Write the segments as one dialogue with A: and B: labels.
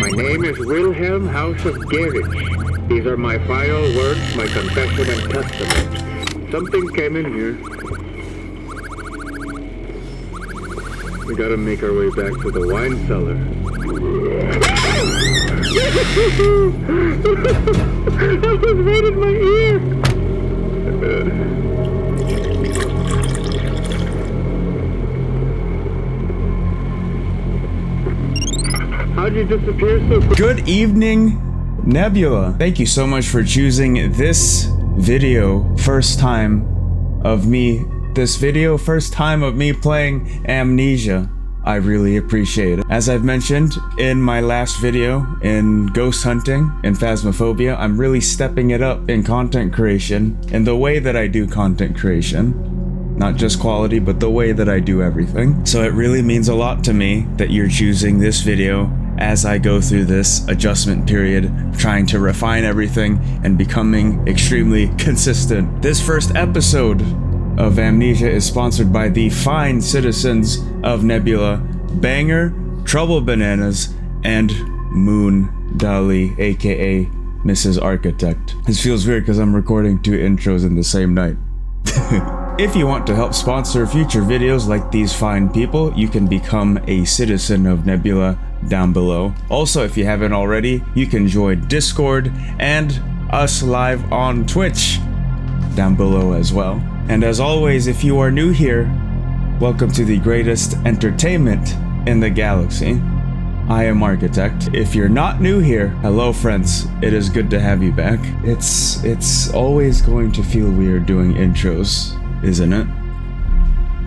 A: My name is Wilhelm House of Gerich. These are my final words, my confession and testament. Something came in here. We gotta make our way back to the wine cellar. That was right in my ear! How'd you disappear so quick?
B: Good evening, Nebula. Thank you so much for choosing this video first time of me playing Amnesia. I really appreciate it. As I've mentioned in my last video in ghost hunting and phasmophobia, I'm really stepping it up in content creation and the way that I do content creation. Not just quality, but the way that I do everything. So it really means a lot to me that you're choosing this video as I go through this adjustment period, trying to refine everything and becoming extremely consistent. This first episode of Amnesia is sponsored by the fine citizens of Nebula, Banger, Trouble Bananas, and Moon Dali, aka Mrs. Architect. This feels weird because I'm recording 2 intros in the same night. If you want to help sponsor future videos like these fine people, you can become a citizen of Nebula down below. Also, if you haven't already, you can join Discord and us live on Twitch down below as well. And as always, if you are new here, welcome to the greatest entertainment in the galaxy. I am Architect. If you're not new here, hello friends, it is good to have you back. It's always going to feel weird doing intros, isn't it?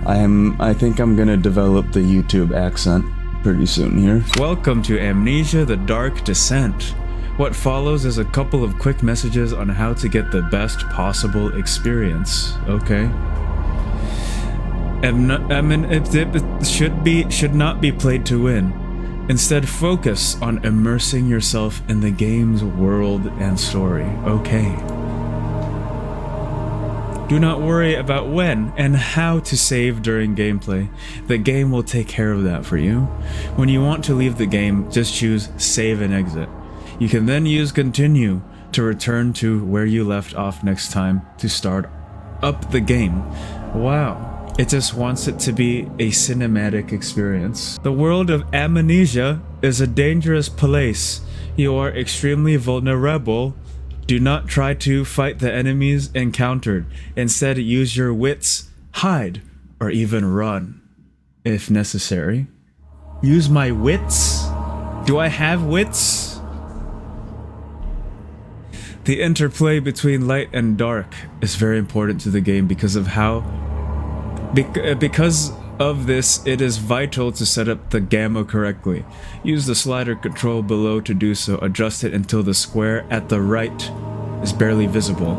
B: I think I'm gonna develop the YouTube accent pretty soon here. Welcome to Amnesia: The Dark Descent. What follows is a couple of quick messages on how to get the best possible experience. Okay. It should not be played to win. Instead, focus on immersing yourself in the game's world and story. Okay. Do not worry about when and how to save during gameplay. The game will take care of that for you. When you want to leave the game, just choose save and exit. You can then use continue to return to where you left off next time to start up the game. Wow. It just wants it to be a cinematic experience. The world of Amnesia is a dangerous place. You are extremely vulnerable. Do not try to fight the enemies encountered. Instead, use your wits, hide, or even run, if necessary. Use my wits? Do I have wits? The interplay between light and dark is very important to the game because of this, it is vital to set up the gamma correctly. Use the slider control below to do so. Adjust it until the square at the right is barely visible.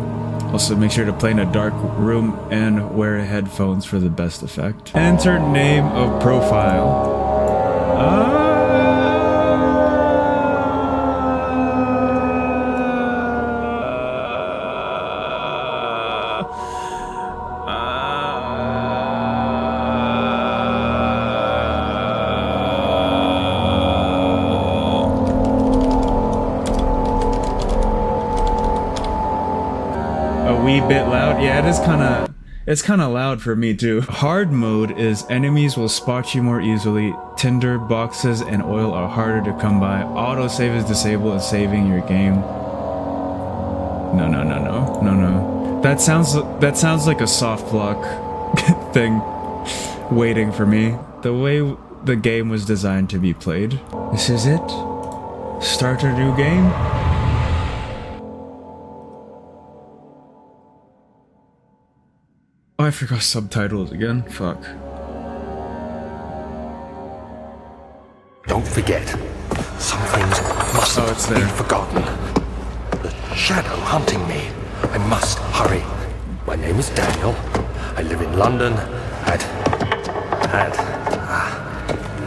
B: Also, make sure to play in a dark room and wear headphones for the best effect. Enter name of profile. Bit loud. Yeah, it's kind of loud for me too. Hard mode is enemies will spot you more easily. Tinder boxes and oil are harder to come by. Autosave is disabled and saving your game. No. That sounds like a soft block thing waiting for me. The way the game was designed to be played. This is it. Start a new game. Oh, I forgot subtitles again. Fuck.
C: Don't forget, some things mustn't be forgotten. The shadow hunting me. I must hurry. My name is Daniel. I live in London at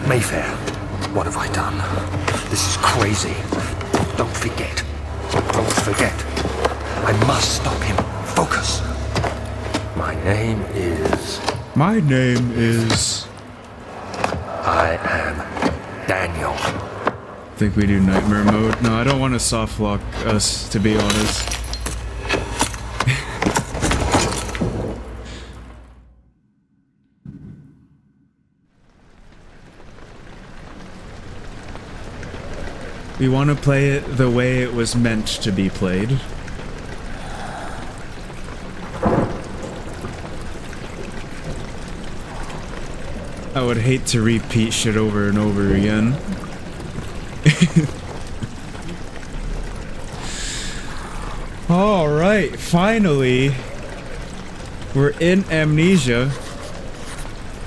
C: Mayfair. What have I done? This is crazy. Don't forget. Don't forget. I must stop him. Focus. My name is...
B: I am
C: Daniel.
B: think we do nightmare mode. No, I don't want to soft lock us, to be honest. We want to play it the way it was meant to be played. I would hate to repeat shit over and over again. Alright, finally, we're in Amnesia.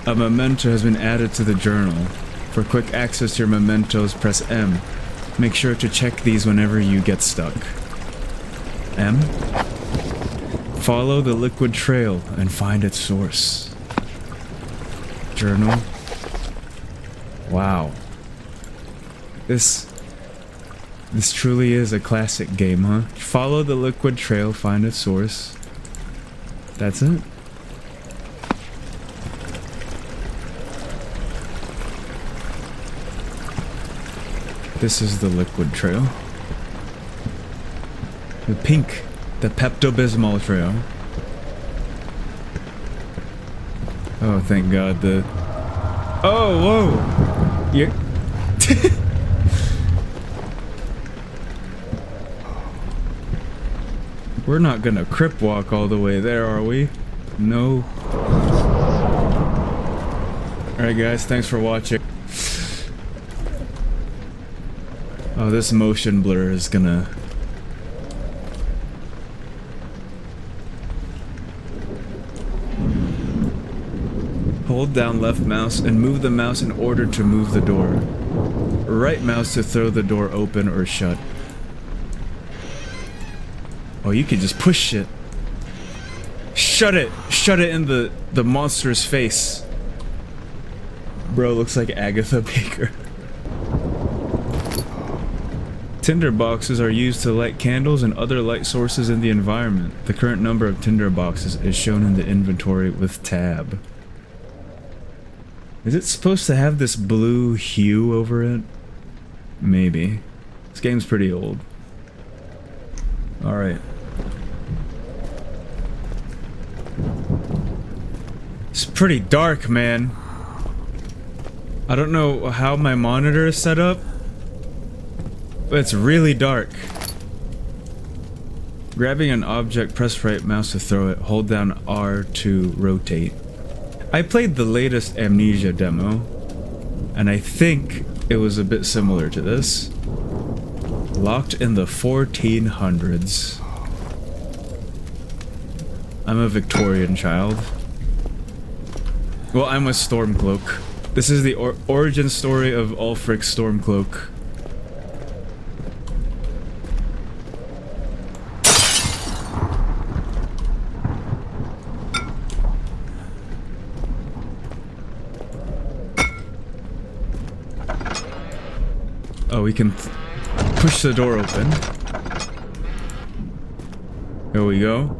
B: A memento has been added to the journal. For quick access to your mementos, press M. Make sure to check these whenever you get stuck. M. Follow the liquid trail and find its source. Journal. Wow. This truly is a classic game, huh? Follow the liquid trail, find its source. That's it. This is the liquid trail. The pink. The Pepto-Bismol trail. Oh, thank God, the... Oh, whoa! You're... We're not gonna crip walk all the way there, are we? No. Alright guys, thanks for watching. Oh, this motion blur is gonna... Hold down left mouse and move the mouse in order to move the door. Right mouse to throw the door open or shut. Oh, you can just push it. Shut it! Shut it in the monster's face. Bro, looks like Agatha Baker. Tinder boxes are used to light candles and other light sources in the environment. The current number of tinder boxes is shown in the inventory with tab. Is it supposed to have this blue hue over it? Maybe. This game's pretty old. Alright. It's pretty dark, man. I don't know how my monitor is set up, but it's really dark. Grabbing an object, press right mouse to throw it, hold down R to rotate. I played the latest Amnesia demo, and I think it was a bit similar to this. Locked in the 1400s. I'm a Victorian child. Well, I'm a Stormcloak. This is the origin story of Ulfric Stormcloak. Oh, we can push the door open. There we go.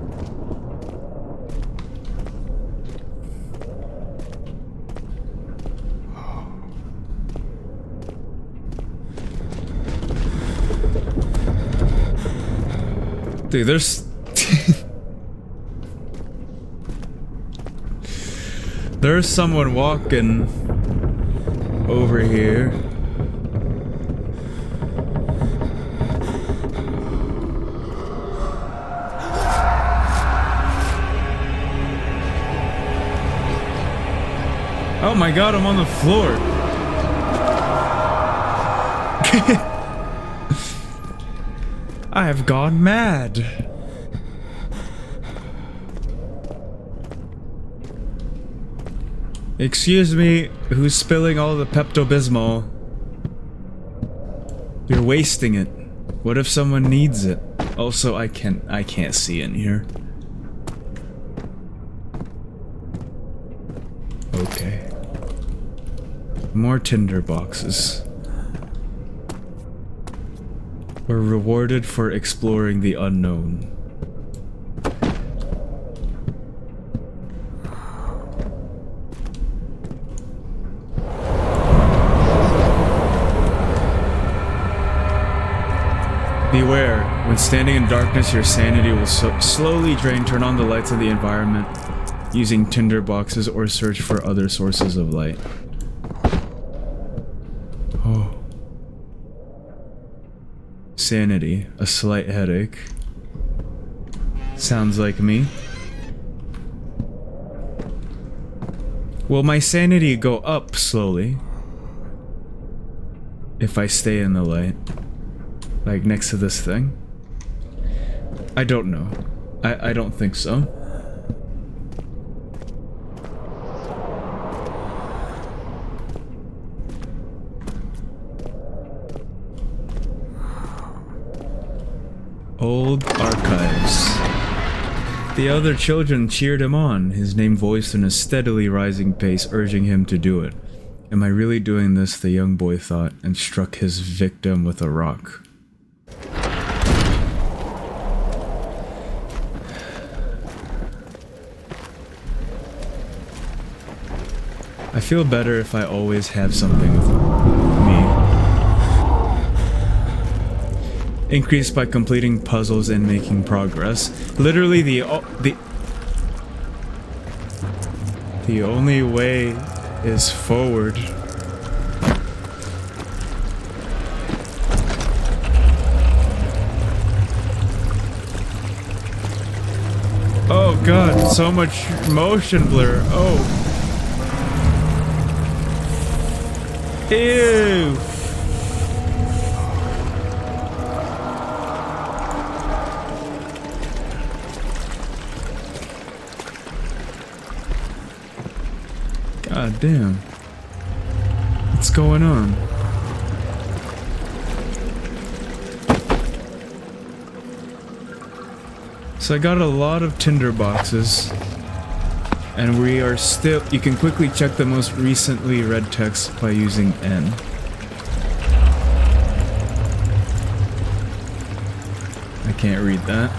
B: Dude, there's... There's someone walking over here. Oh my God, I'm on the floor. I have gone mad. Excuse me, who's spilling all the Pepto-Bismol? You're wasting it. What if someone needs it? Also, I can't see in here. Okay. More tinder boxes. We're rewarded for exploring the unknown. Beware, when standing in darkness, your sanity will slowly drain. Turn on the lights of the environment using tinder boxes or search for other sources of light. Oh. Sanity, a slight headache. Sounds like me. Will my sanity go up slowly if I stay in the light? Like next to this thing? I don't know. I don't think so. Old archives. The other children cheered him on, his name voiced in a steadily rising pace, urging him to do it. Am I really doing this? The young boy thought, and struck his victim with a rock. I feel better if I always have something with me. Increased by completing puzzles and making progress. Literally the only way is forward. Oh god, so much motion blur. Oh. Ew. God damn. What's going on? So I got a lot of tinder boxes. And we are still... You can quickly check the most recently read text by using N. I can't read that.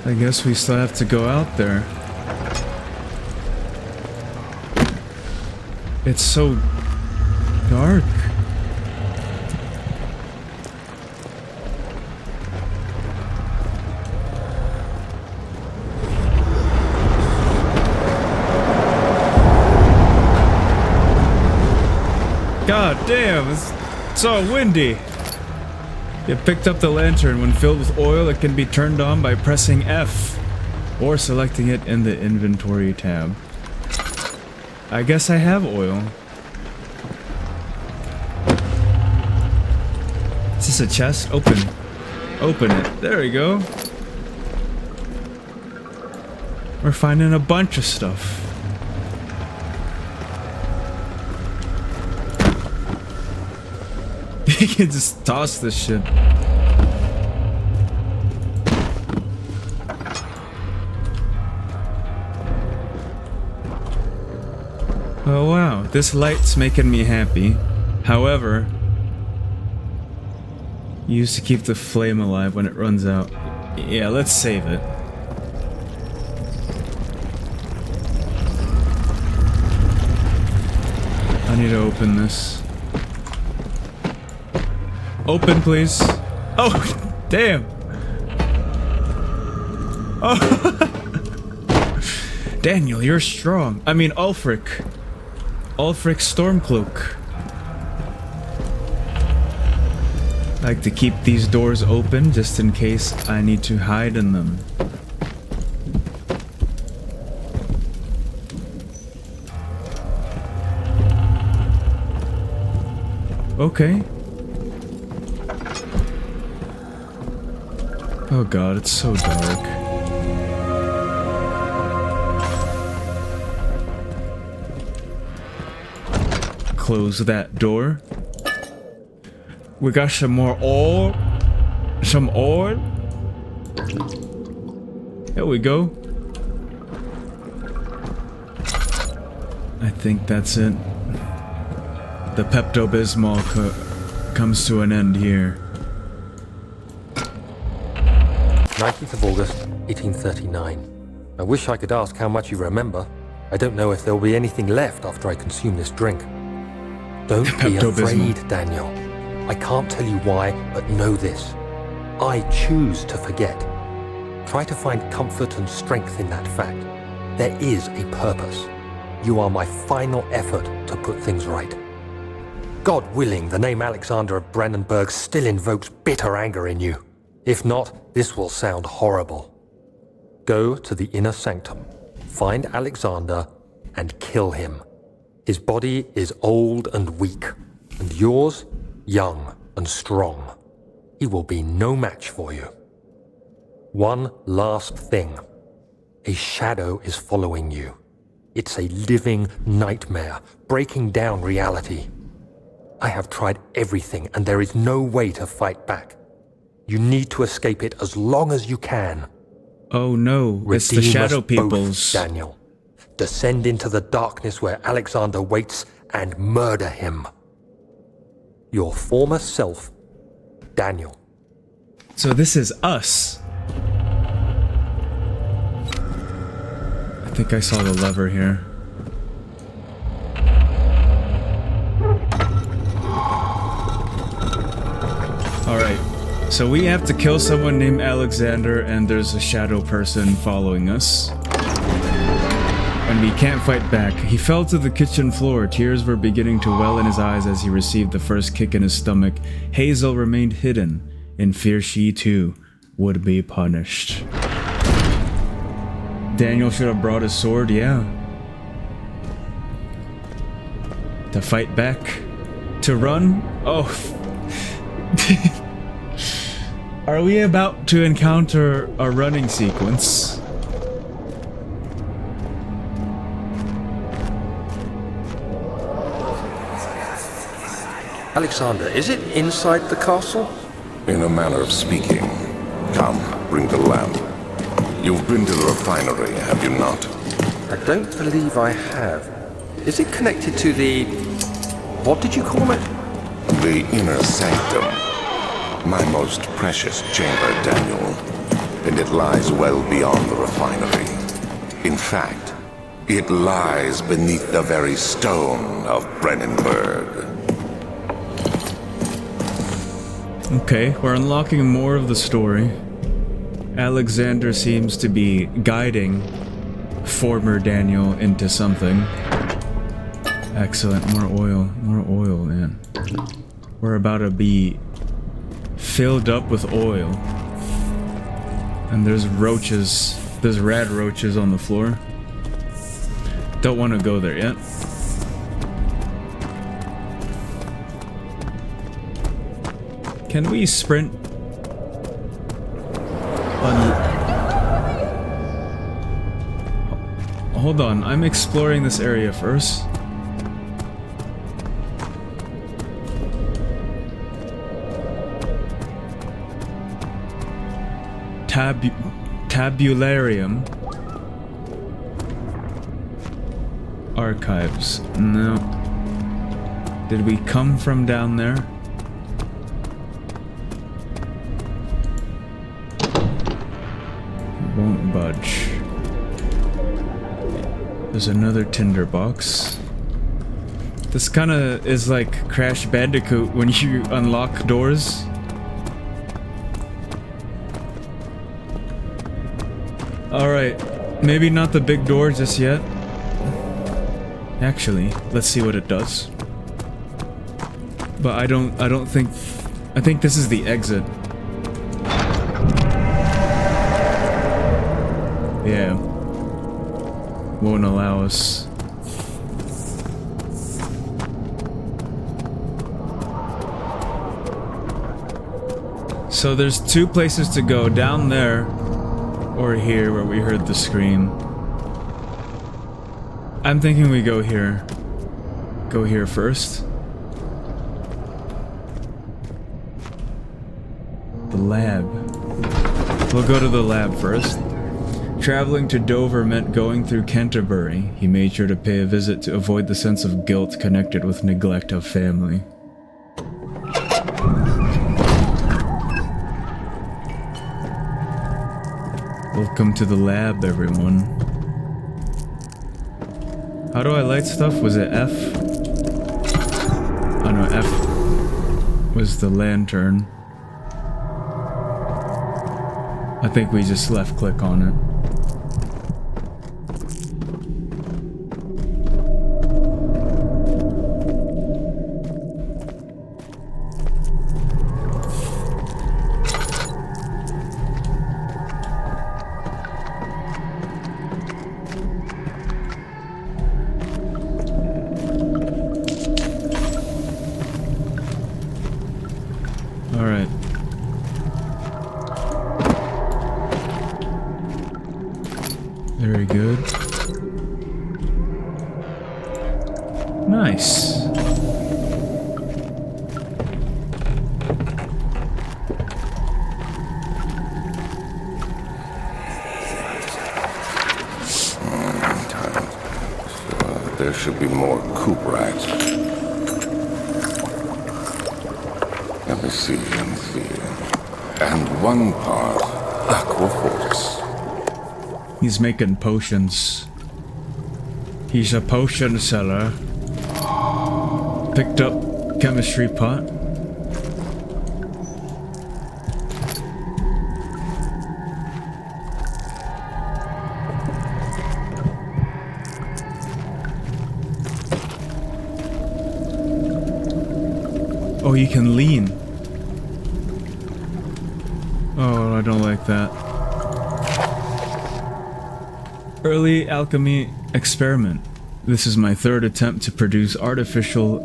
B: I guess we still have to go out there. It's so dark. God damn, it's so windy. You picked up the lantern. When filled with oil, it can be turned on by pressing F or selecting it in the inventory tab. I guess I have oil. Is this a chest? Open. Open it. There we go. We're finding a bunch of stuff. You can just toss this shit. Oh wow, this light's making me happy. However, used to keep the flame alive when it runs out. Yeah, let's save it. I need to open this. Open, please. Oh, damn. Oh. Daniel, you're strong. I mean, Ulfric. Ulfric Stormcloak. I like to keep these doors open just in case I need to hide in them. Okay. Oh god, it's so dark. Close that door. We got some more oil. Some oil. There we go. I think that's it. The Pepto-Bismol comes to an end here.
C: 19th of August, 1839. I wish I could ask how much you remember. I don't know if there will be anything left after I consume this drink. Don't be afraid, Daniel. I can't tell you why, but know this. I choose to forget. Try to find comfort and strength in that fact. There is a purpose. You are my final effort to put things right. God willing, the name Alexander of Brandenburg still invokes bitter anger in you. If not, this will sound horrible. Go to the inner sanctum, find Alexander, and kill him. His body is old and weak, and yours, young and strong. He will be no match for you. One last thing. A shadow is following you. It's a living nightmare, breaking down reality. I have tried everything, and there is no way to fight back. You need to escape it as long as you can.
B: Oh no, it's the Shadow Peoples.
C: Both, Daniel. Descend into the darkness where Alexander waits and murder him. Your former self, Daniel.
B: So this is us. I think I saw the lever here. Alright, so we have to kill someone named Alexander, and there's a shadow person following us. And we can't fight back. He fell to the kitchen floor. Tears were beginning to well in his eyes as he received the first kick in his stomach. Hazel remained hidden, in fear she too would be punished. Daniel should have brought his sword, yeah. To fight back? To run? Oh. Are we about to encounter a running sequence?
C: Alexander, is it inside the castle?
D: In a manner of speaking. Come, bring the lamp. You've been to the refinery, have you not?
C: I don't believe I have. Is it connected to the... what did you call it?
D: The inner sanctum. My most precious chamber, Daniel. And it lies well beyond the refinery. In fact, it lies beneath the very stone of Brandenburg.
B: Okay, we're unlocking more of the story. Alexander seems to be guiding former Daniel into something. Excellent, more oil, man. We're about to be filled up with oil. And there's roaches, there's rad roaches on the floor. Don't want to go there yet. Can we sprint? Hold on, I'm exploring this area first. Tabularium. Archives. No. Did we come from down there? Won't budge. There's another tinderbox. This kinda is like Crash Bandicoot when you unlock doors. Alright, maybe not the big door just yet. Actually, let's see what it does. But I don't think... I think this is the exit. Yeah. Won't allow us. So there's two places to go, down there or here where we heard the scream. I'm thinking we go here. Go here first. The lab. We'll go to the lab first. Traveling to Dover meant going through Canterbury. He made sure to pay a visit to avoid the sense of guilt connected with neglect of family. Welcome to the lab, everyone. How do I light stuff? Was it F? Oh no, F was the lantern. I think we just left click on it. Alright. Very good. Nice.
D: There should be more coop rats. Let me see. And one part aquafortis.
B: He's making potions. He's a potion seller. Picked up chemistry pot. Oh, you can lean. Oh, I don't like that. Early alchemy experiment. This is my third attempt to produce artificial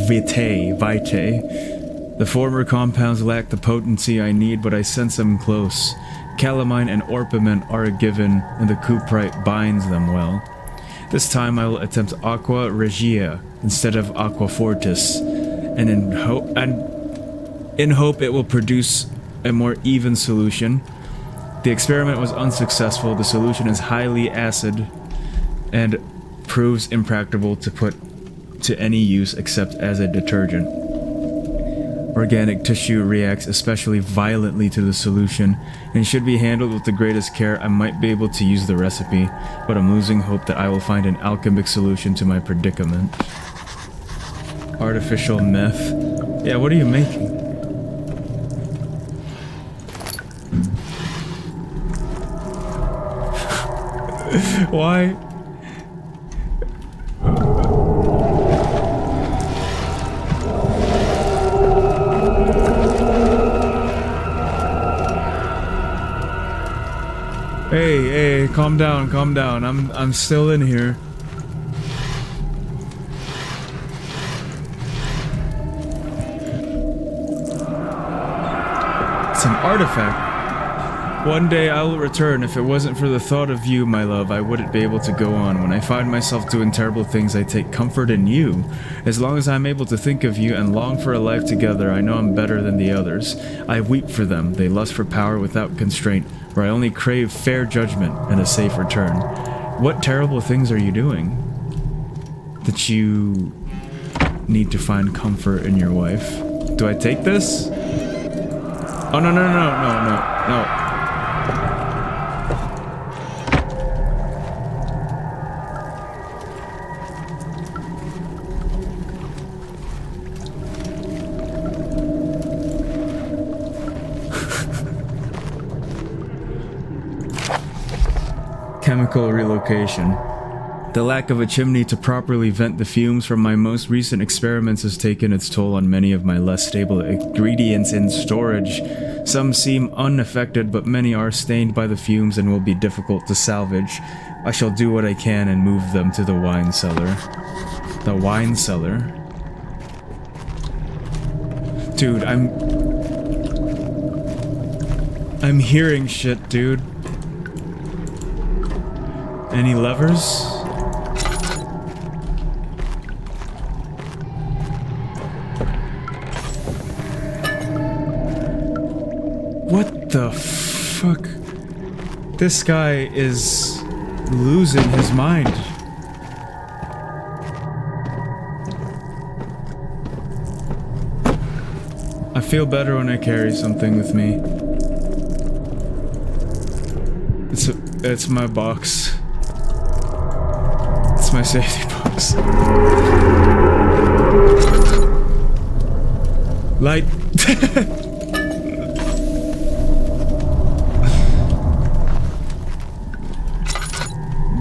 B: vitae. The former compounds lack the potency I need, but I sense them close. Calamine and orpiment are a given, and the cuprite binds them well. This time I will attempt aqua regia instead of aquafortis, and in hope it will produce a more even solution. The experiment was unsuccessful. The solution is highly acid and proves impracticable to put to any use except as a detergent. Organic tissue reacts especially violently to the solution and should be handled with the greatest care. I might be able to use the recipe, but I'm losing hope that I will find an alchemic solution to my predicament. Artificial meth. Yeah, what are you making? Why? Hey, calm down, calm down. I'm still in here. It's an artifact. One day I will return. If it wasn't for the thought of you, my love, I wouldn't be able to go on. When I find myself doing terrible things, I take comfort in you. As long as I'm able to think of you and long for a life together, I know I'm better than the others. I weep for them. They lust for power without constraint, where I only crave fair judgment and a safe return. What terrible things are you doing that you need to find comfort in your wife? Do I take this? Oh, no. Chemical relocation. The lack of a chimney to properly vent the fumes from my most recent experiments has taken its toll on many of my less stable ingredients in storage. Some seem unaffected, but many are stained by the fumes and will be difficult to salvage. I shall do what I can and move them to the wine cellar. The wine cellar? Dude, I'm hearing shit, dude. Any levers? What the fuck? This guy is losing his mind. I feel better when I carry something with me. It's It's my box. It's my safety box. Light.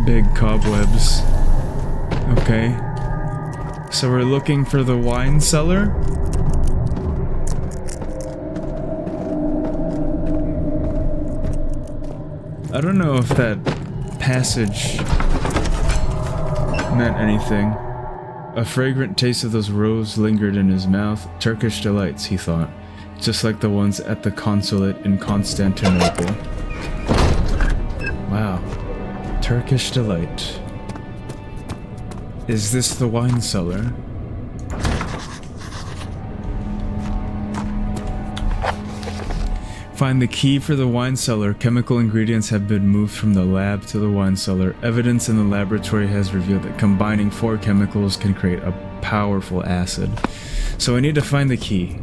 B: Big cobwebs. Okay. So we're looking for the wine cellar? I don't know if that passage meant anything. A fragrant taste of those roses lingered in his mouth. Turkish delights, he thought. Just like the ones at the consulate in Constantinople. Wow. Turkish delight. Is this the wine cellar? Find the key for the wine cellar. Chemical ingredients have been moved from the lab to the wine cellar. Evidence in the laboratory has revealed that combining 4 chemicals can create a powerful acid. So I need to find the key.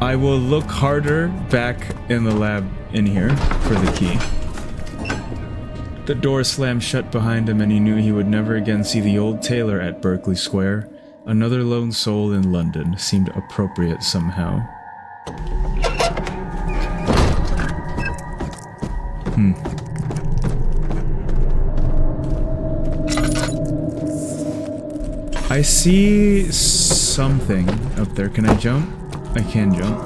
B: I will look harder back in the lab in here for the key. The door slammed shut behind him and he knew he would never again see the old tailor at Berkeley Square. Another lone soul in London seemed appropriate somehow. I see something up there. Can I jump? I can jump.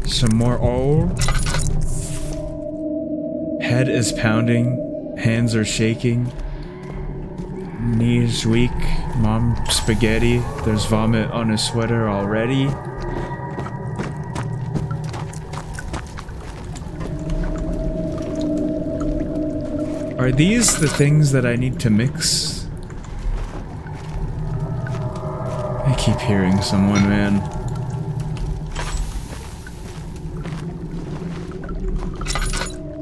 B: Some more ore. Head is pounding. Hands are shaking. Knees weak. Mom spaghetti. There's vomit on his sweater already. Are these the things that I need to mix? I keep hearing someone, man.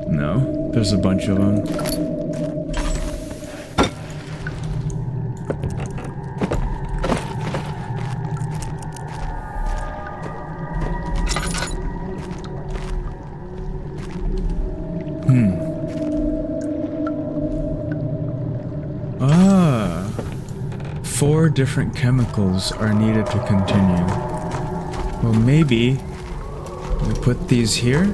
B: No, there's a bunch of them. Ah, 4 different chemicals are needed to continue. Well, maybe we put these here?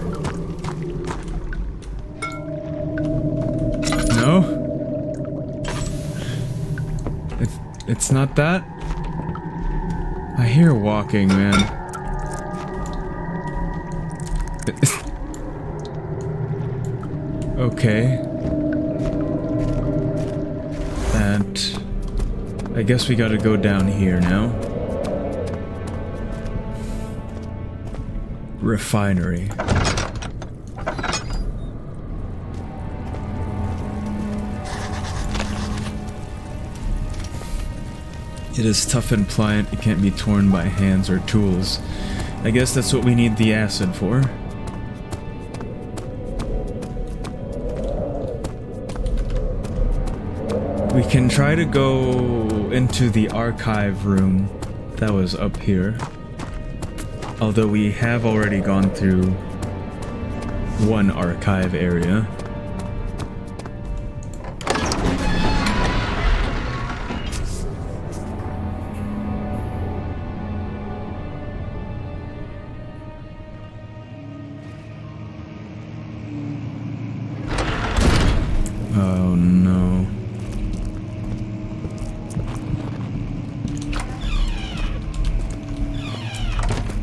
B: No? It's not that? I hear walking, man. Okay. And I guess we gotta go down here now. Refinery. It is tough and pliant, it can't be torn by hands or tools. I guess that's what we need the acid for. We can try to go into the archive room that was up here. Although we have already gone through one archive area. Oh no.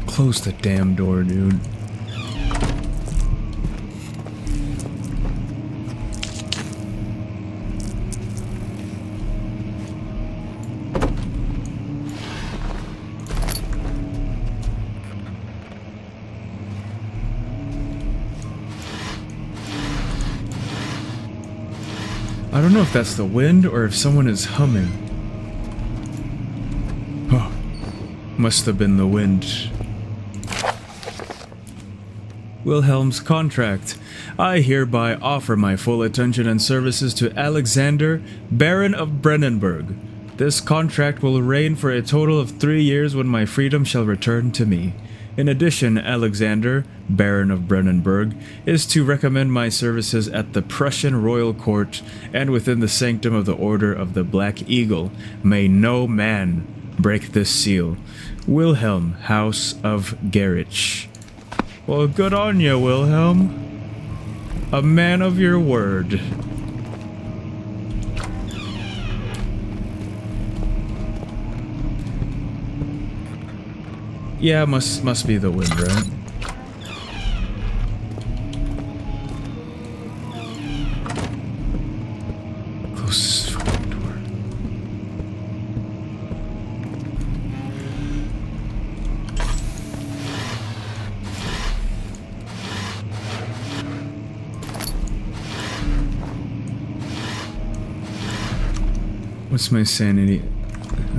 B: Close the damn door, dude. I don't know if that's the wind or if someone is humming. Oh, must have been the wind. Wilhelm's contract. I hereby offer my full attention and services to Alexander, Baron of Brennenburg, This contract will reign for a total of 3 years when my freedom shall return to me. In addition, Alexander, Baron of Brennenburg, is to recommend my services at the Prussian royal court and within the sanctum of the Order of the Black Eagle. May no man break this seal. Wilhelm, House of Gerich. Well, good on you, Wilhelm. A man of your word. Yeah, must be the wind, right? Closest fucking door. What's my sanity?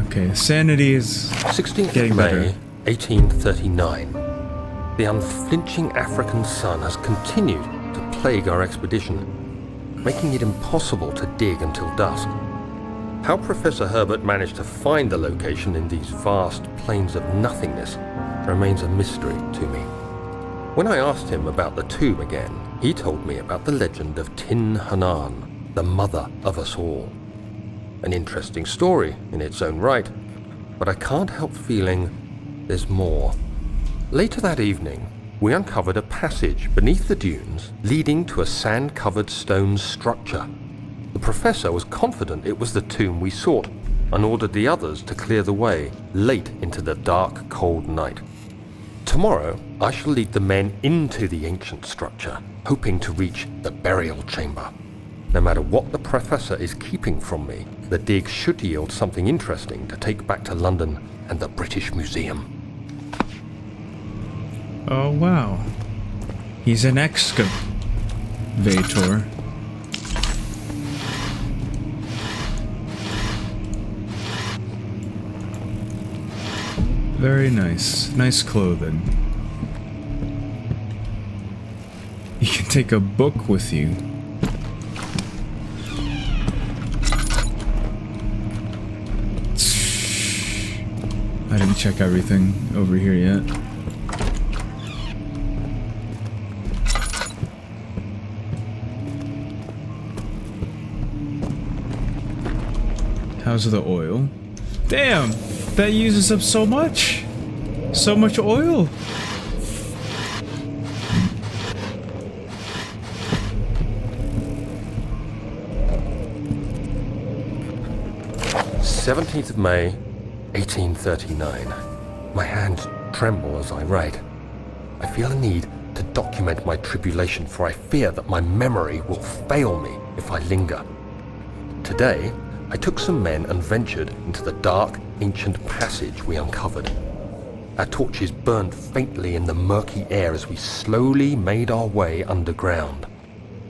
B: Okay, sanity is
C: 16th
B: getting
C: of May,
B: better.
C: 1839. The unflinching African sun has continued to plague our expedition, making it impossible to dig until dusk. How Professor Herbert managed to find the location in these vast plains of nothingness remains a mystery to me. When I asked him about the tomb again, he told me about the legend of Tin Hanan, the mother of us all. An interesting story in its own right, but I can't help feeling there's more. Later that evening, we uncovered a passage beneath the dunes leading to a sand-covered stone structure. The professor was confident it was the tomb we sought and ordered the others to clear the way late into the dark, cold night. Tomorrow, I shall lead the men into the ancient structure, hoping to reach the burial chamber. No matter what the professor is keeping from me, the dig should yield something interesting to take back to London and the British Museum.
B: Oh wow. He's an excavator. Very nice. Nice clothing. You can take a book with you. I didn't check everything over here yet. How's the oil? Damn! That uses up so much! So much oil!
C: "17th of May, 1839. My hands tremble as I write. I feel a need to document my tribulation, for I fear that my memory will fail me if I linger. Today, I took some men and ventured into the dark, ancient passage we uncovered. Our torches burned faintly in the murky air as we slowly made our way underground.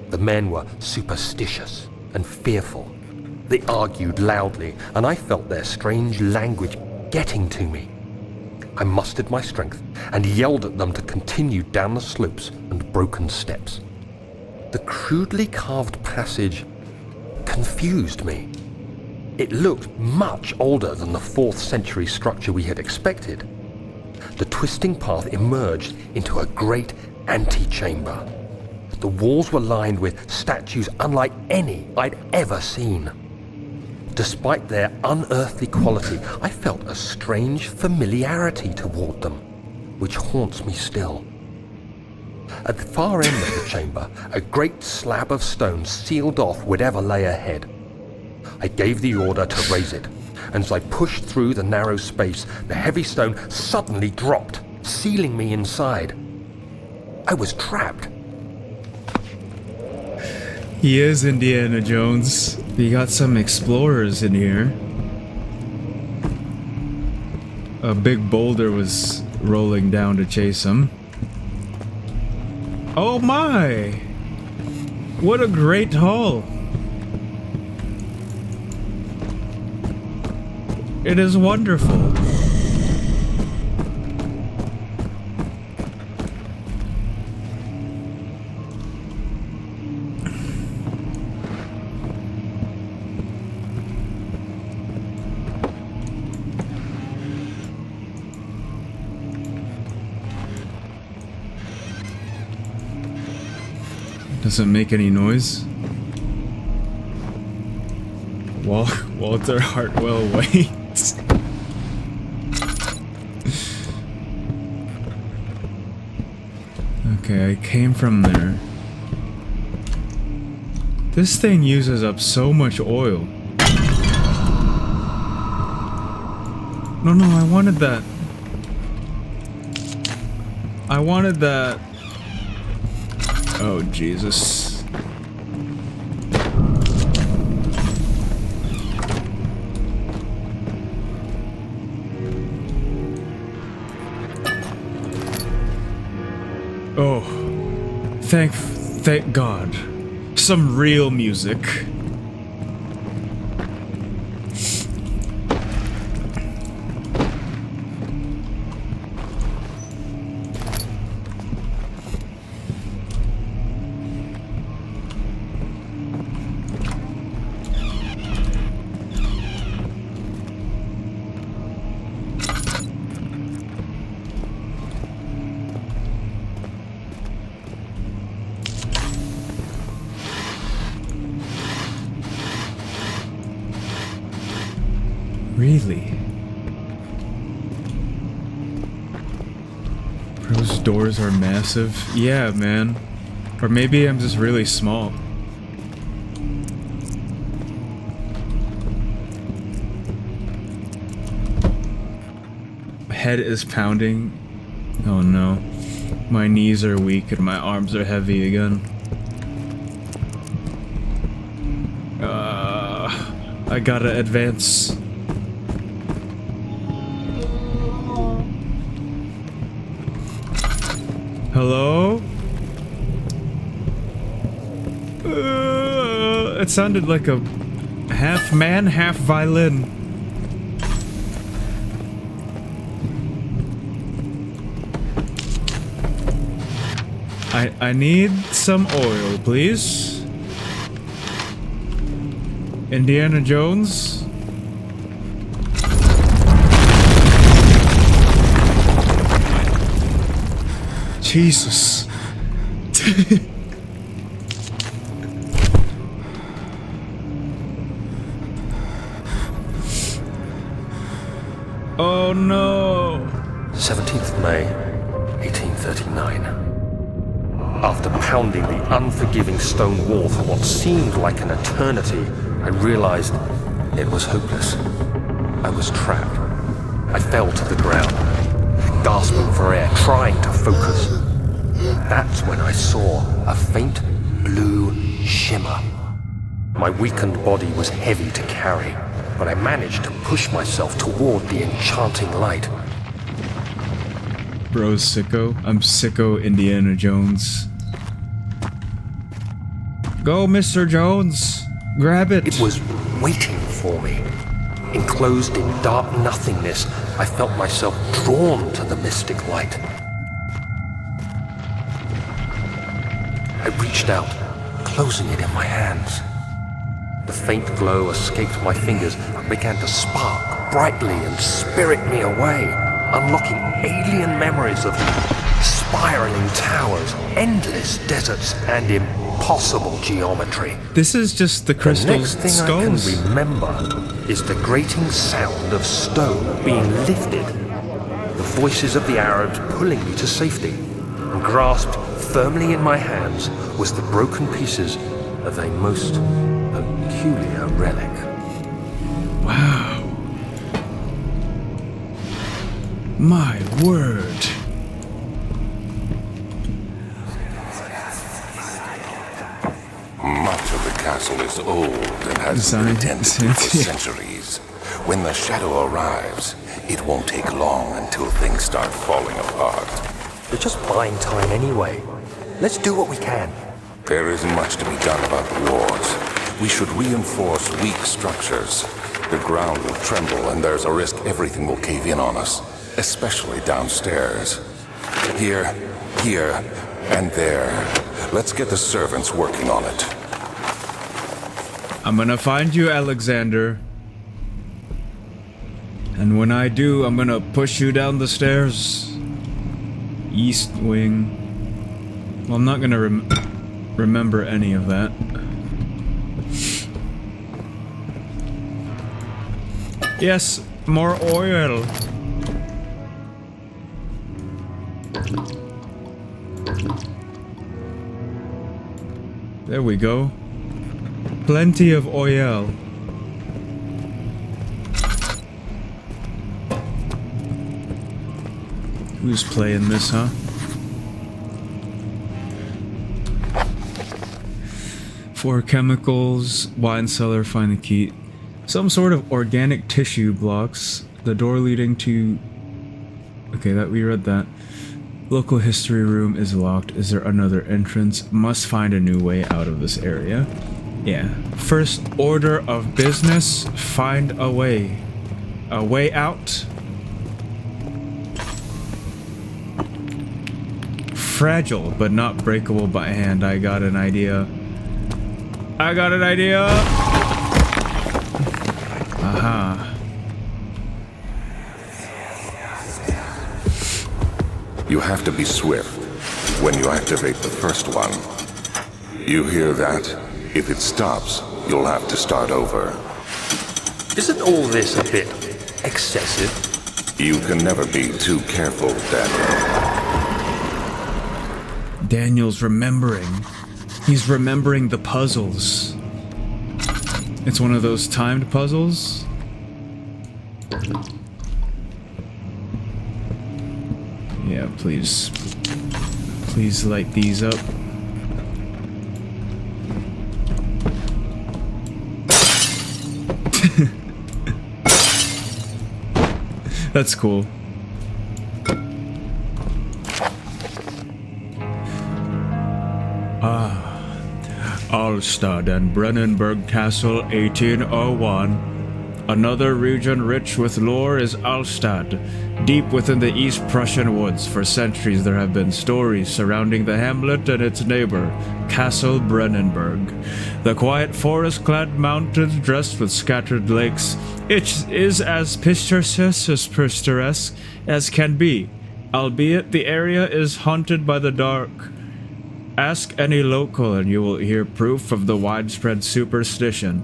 C: The men were superstitious and fearful. They argued loudly, and I felt their strange language getting to me. I mustered my strength and yelled at them to continue down the slopes and broken steps. The crudely carved passage confused me. It looked much older than the 4th century structure we had expected. The twisting path emerged into a great antechamber. The walls were lined with statues unlike any I'd ever seen. Despite their unearthly quality, I felt a strange familiarity toward them, which haunts me still. At the far end of the chamber, a great slab of stone sealed off whatever lay ahead. I gave the order to raise it, and as I pushed through the narrow space, the heavy stone suddenly dropped, sealing me inside. I was trapped.
B: He is Indiana Jones. We got some explorers in here. A big boulder was rolling down to chase him. Oh my! What a great haul! It is wonderful. Doesn't make any noise. Walter Hartwell waits. Okay, I came from there. This thing uses up so much oil. No, I wanted that. I wanted that. Oh, Jesus. Oh, thank God. Some real music. Really? Those doors are massive. Yeah, man. Or maybe I'm just really small. Head is pounding. Oh no. My knees are weak and my arms are heavy again. I gotta advance. Hello? It sounded like a half man, half violin. I need some oil, please. Indiana Jones? Jesus. Oh no.
C: 17th of May, 1839. After pounding the unforgiving stone wall for what seemed like an eternity, I realized it was hopeless. I was trapped. I fell to the ground, gasping for air, trying to focus. That's when I saw a faint blue shimmer. My weakened body was heavy to carry, but I managed to push myself toward the enchanting light.
B: Bro's sicko. I'm sicko Indiana Jones. Go, Mr. Jones. Grab it.
C: It was waiting for me. Enclosed in dark nothingness, I felt myself drawn to the mystic light. I reached out, closing it in my hands. The faint glow escaped my fingers and began to spark brightly and spirit me away, unlocking alien memories of spiraling towers, endless deserts, and impossible geometry.
B: This is just the crystal
C: The next thing
B: skulls.
C: I can remember is the grating sound of stone being lifted, the voices of the Arabs pulling me to safety, and grasped firmly in my hands was the broken pieces of a most peculiar relic.
B: Wow. My word.
D: Much of the castle is old and has been tended to for centuries. When the shadow arrives, it won't take long until things start falling apart.
C: We're just buying time anyway. Let's do what we can.
D: There isn't much to be done about the walls. We should reinforce weak structures. The ground will tremble and there's a risk everything will cave in on us, especially downstairs. Here, and there. Let's get the servants working on it.
B: I'm gonna find you, Alexander. And when I do, I'm gonna push you down the stairs. East wing. Well, I'm not gonna remember any of that. Yes, more oil. There we go. Plenty of oil. Who's playing this, huh? For chemicals, wine cellar, find the key. Some sort of organic tissue blocks the door leading to... Okay, that we read that. Local history room is locked. Is there another entrance? Must find a new way out of this area. Yeah. First order of business, find a way. A way out. Fragile, but not breakable by hand. I got an idea. I got an idea! Aha.
D: You have to be swift when you activate the first one. You hear that? If it stops, you'll have to start over.
C: Isn't all this a bit excessive?
D: You can never be too careful, Daniel.
B: Daniel's remembering. He's remembering the puzzles. It's one of those timed puzzles. Yeah, please. Please light these up. That's cool. Alstad and Brennenburg Castle, 1801. Another region rich with lore is Alstad. Deep within the East Prussian woods, for centuries there have been stories surrounding the hamlet and its neighbor, Castle Brennenburg. The quiet forest-clad mountains dressed with scattered lakes. It is as picturesque as can be, albeit the area is haunted by the dark. Ask any local and you will hear proof of the widespread superstition.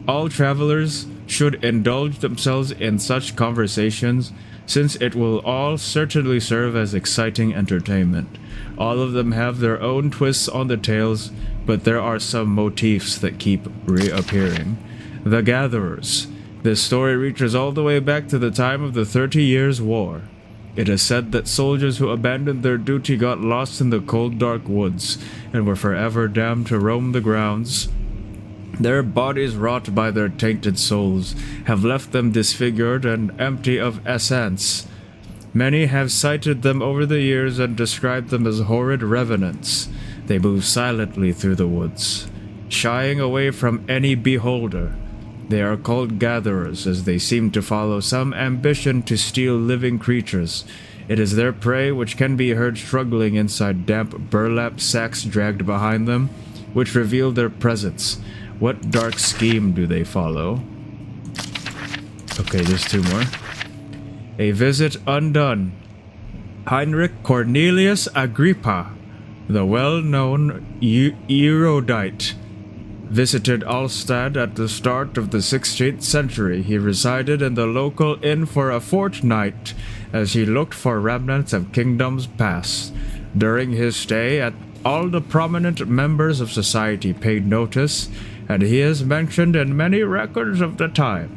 B: All travelers should indulge themselves in such conversations, since it will all certainly serve as exciting entertainment. All of them have their own twists on the tales, but there are some motifs that keep reappearing. The Gatherers. This story reaches all the way back to the time of the 30 Years' War. It is said that soldiers who abandoned their duty got lost in the cold, dark woods and were forever damned to roam the grounds. Their bodies, wrought by their tainted souls, have left them disfigured and empty of essence. Many have cited them over the years and described them as horrid revenants. They move silently through the woods, shying away from any beholder. They are called gatherers, as they seem to follow some ambition to steal living creatures. It is their prey which can be heard struggling inside damp burlap sacks dragged behind them, which reveal their presence. What dark scheme do they follow? Okay, there's two more. A visit undone. Heinrich Cornelius Agrippa, the well-known erudite, visited Alstad at the start of the 16th century. He resided in the local inn for a fortnight as he looked for remnants of kingdoms past. During his stay, all the prominent members of society paid notice, and he is mentioned in many records of the time.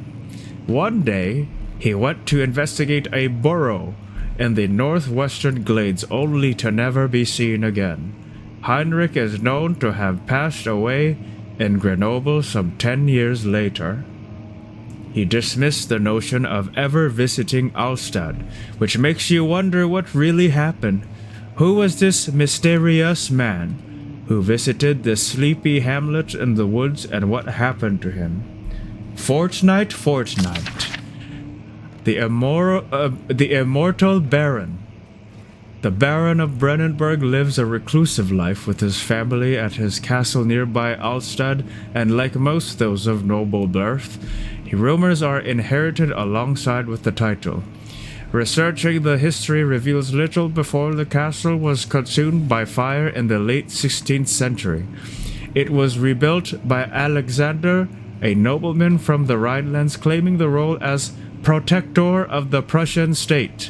B: One day, he went to investigate a burrow in the northwestern glades, only to never be seen again. Heinrich is known to have passed away in Grenoble some 10 years later. He dismissed the notion of ever visiting Alstad, which makes you wonder what really happened. Who was this mysterious man who visited this sleepy hamlet in the woods, and what happened to him? Fortnight. The immortal Baron. The Baron of Brennenburg lives a reclusive life with his family at his castle nearby Alstad, and like most those of noble birth, rumors are inherited alongside with the title. Researching the history reveals little before the castle was consumed by fire in the late 16th century. It was rebuilt by Alexander, a nobleman from the Rhinelands, claiming the role as protector of the Prussian state.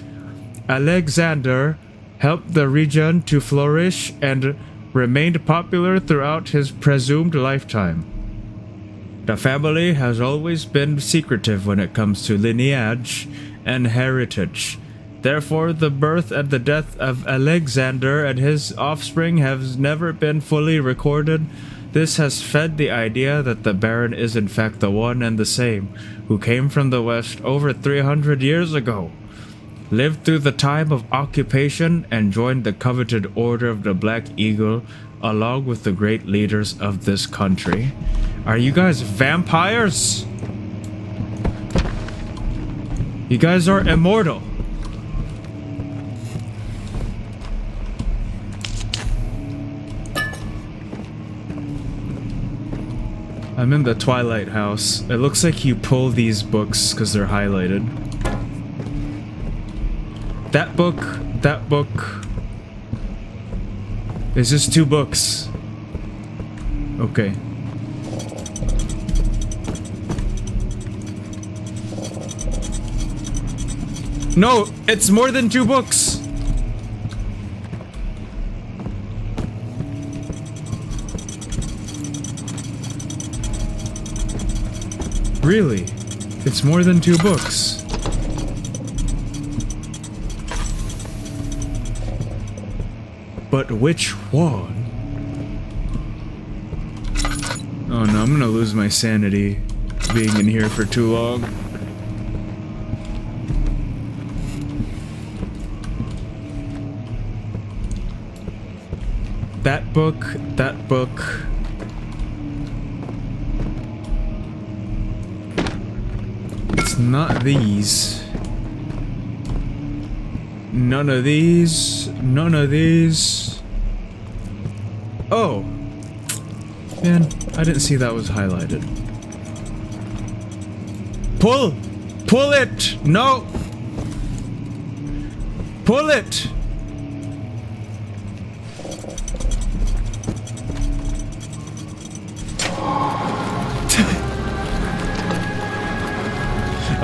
B: Alexander helped the region to flourish and remained popular throughout his presumed lifetime. The family has always been secretive when it comes to lineage and heritage. Therefore, the birth and the death of Alexander and his offspring have never been fully recorded. This has fed the idea that the Baron is in fact the one and the same, who came from the West over 300 years ago, lived through the time of occupation, and joined the coveted Order of the Black Eagle along with the great leaders of this country. Are you guys vampires? You guys are immortal. I'm in the Twilight House. It looks like you pull these books because they're highlighted. That book. It's just 2 books. Okay. No, it's more than 2 books. Really? It's more than 2 books. But which one? Oh no, I'm gonna lose my sanity being in here for too long. That book. It's not these. None of these. None of these. Oh. Man, I didn't see that was highlighted. Pull! Pull it! No! Pull it!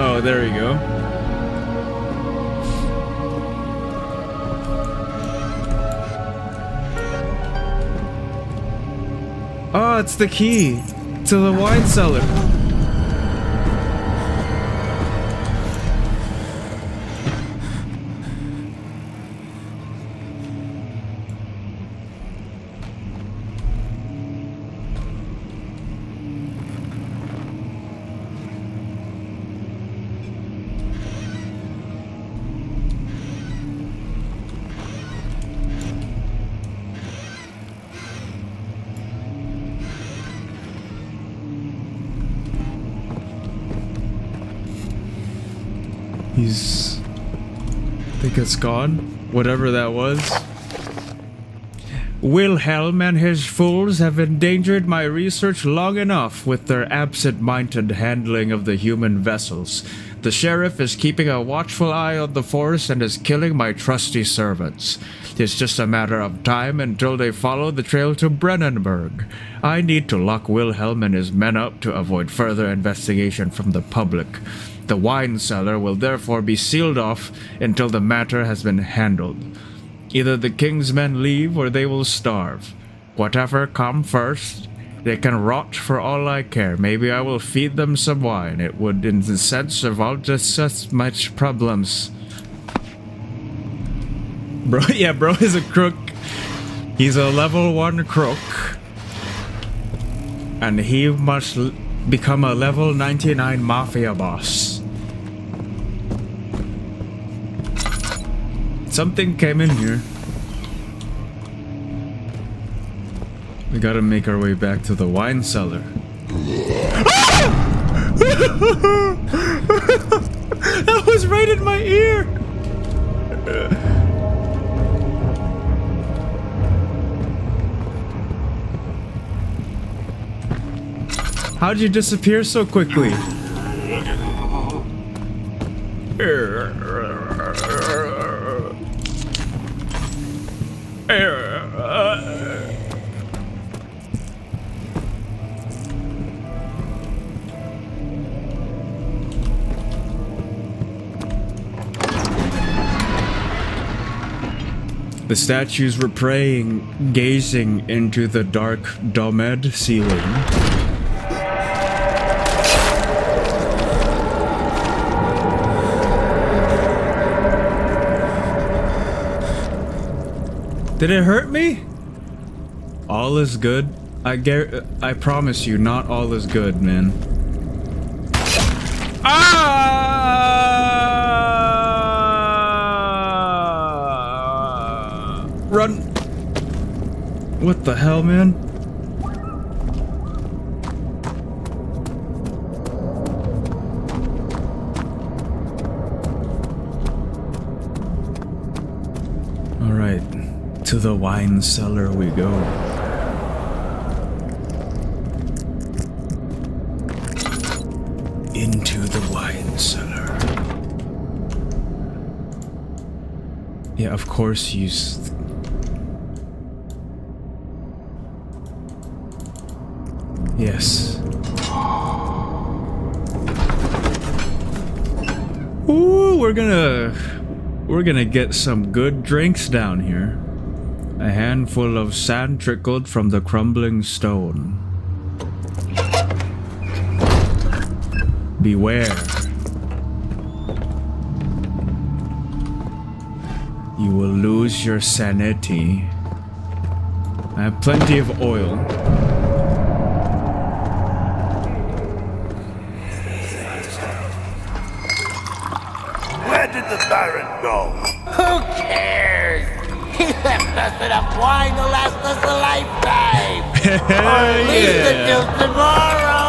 B: Oh, there we go. Oh, it's the key to the wine cellar. I think it's gone. Whatever that was. Wilhelm and his fools have endangered my research long enough with their absent-minded handling of the human vessels. The sheriff is keeping a watchful eye on the forest and is killing my trusty servants. It's just a matter of time until they follow the trail to Brennenburg. I need to lock Wilhelm and his men up to avoid further investigation from the public. The wine cellar will therefore be sealed off until the matter has been handled. Either the king's men leave or they will starve. Whatever come first, they can rot for all I care. Maybe I will feed them some wine. It would in the sense of all just such much problems. Bro, yeah, bro is a crook. He's a level 1 crook. And he must become a level 99 mafia boss. Something came in here. We gotta make our way back to the wine cellar. That was right in my ear! How'd you disappear so quickly? The statues were praying, gazing into the dark domed ceiling. Did it hurt me? All is good. I promise you, not all is good, man. Ah! Run! What the hell, man? All right. To the wine cellar we go. Into the wine cellar. Yeah, of course you... Yes. Ooh, we're gonna get some good drinks down here. A handful of sand trickled from the crumbling stone. Beware. You will lose your sanity. I have plenty of oil.
E: Where did the Baron go?
F: Who cares? He left us enough wine to last us a lifetime. Or at least until tomorrow.